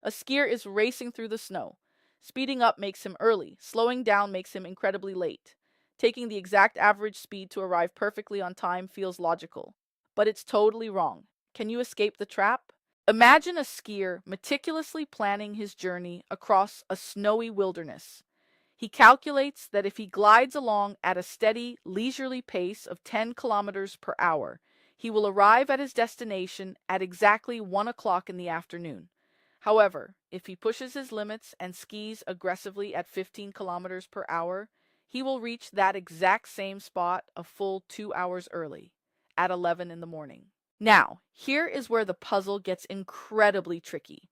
A skier is racing through the snow. Speeding up makes him early, slowing down makes him incredibly late. Taking the exact average speed to arrive perfectly on time feels logical. But it's totally wrong. Can you escape the trap? Imagine a skier meticulously planning his journey across a snowy wilderness. He calculates that if he glides along at a steady, leisurely pace of 10 kilometers per hour, he will arrive at his destination at exactly 1 o'clock in the afternoon. However, if he pushes his limits and skis aggressively at 15 kilometers per hour, he will reach that exact same spot a full 2 hours early, at 11 in the morning. Now, here is where the puzzle gets incredibly tricky.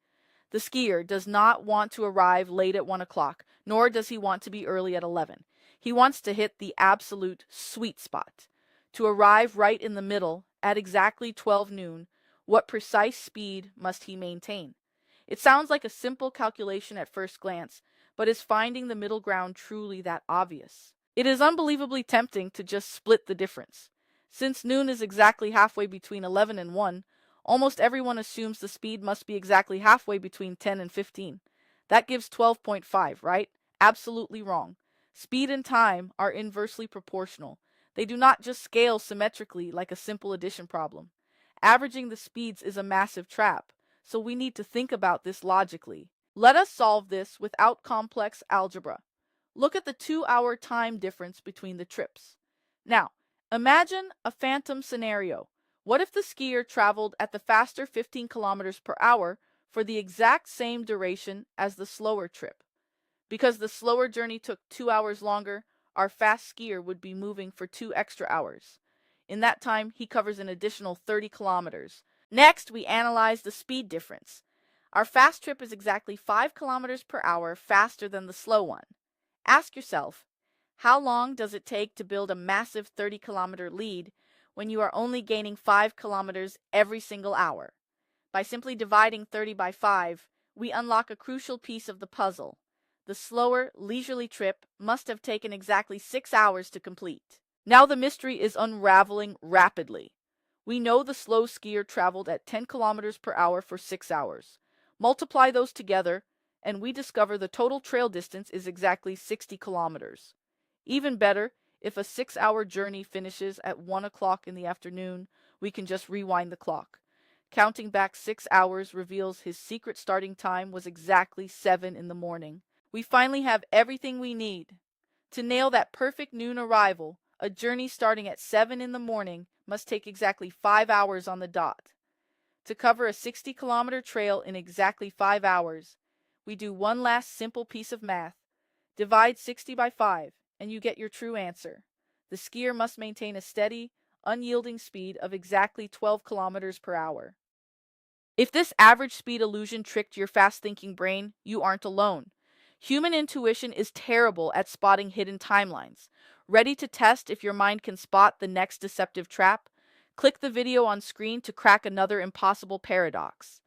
The skier does not want to arrive late at 1 o'clock, nor does he want to be early at 11. He wants to hit the absolute sweet spot. To arrive right in the middle, at exactly 12 noon, what precise speed must he maintain? It sounds like a simple calculation at first glance, but is finding the middle ground truly that obvious? It is unbelievably tempting to just split the difference. Since noon is exactly halfway between 11 and 1, almost everyone assumes the speed must be exactly halfway between 10 and 15. That gives 12.5, right? Absolutely wrong. Speed and time are inversely proportional. They do not just scale symmetrically like a simple addition problem. Averaging the speeds is a massive trap, so we need to think about this logically. Let us solve this without complex algebra. Look at the 2-hour time difference between the trips. Now, imagine a phantom scenario. What if the skier traveled at the faster 15 kilometers per hour for the exact same duration as the slower trip? Because the slower journey took 2 hours longer, our fast skier would be moving for 2 extra hours. In that time, he covers an additional 30 kilometers. Next, we analyze the speed difference. Our fast trip is exactly 5 kilometers per hour faster than the slow one. Ask yourself, how long does it take to build a massive 30-kilometer lead when you are only gaining 5 kilometers every single hour? By simply dividing 30 by 5, we unlock a crucial piece of the puzzle. The slower, leisurely trip must have taken exactly 6 hours to complete. Now the mystery is unraveling rapidly. We know the slow skier traveled at 10 kilometers per hour for 6 hours. Multiply those together, and we discover the total trail distance is exactly 60 kilometers. Even better, if a 6-hour journey finishes at 1 o'clock in the afternoon, we can just rewind the clock. Counting back 6 hours reveals his secret starting time was exactly 7 in the morning. We finally have everything we need. To nail that perfect noon arrival, a journey starting at 7 in the morning must take exactly 5 hours on the dot. To cover a 60-kilometer trail in exactly 5 hours, we do one last simple piece of math. Divide 60 by 5, and you get your true answer. The skier must maintain a steady, unyielding speed of exactly 12 kilometers per hour. If this average speed illusion tricked your fast-thinking brain, you aren't alone. Human intuition is terrible at spotting hidden timelines. Ready to test if your mind can spot the next deceptive trap? Click the video on screen to crack another impossible paradox.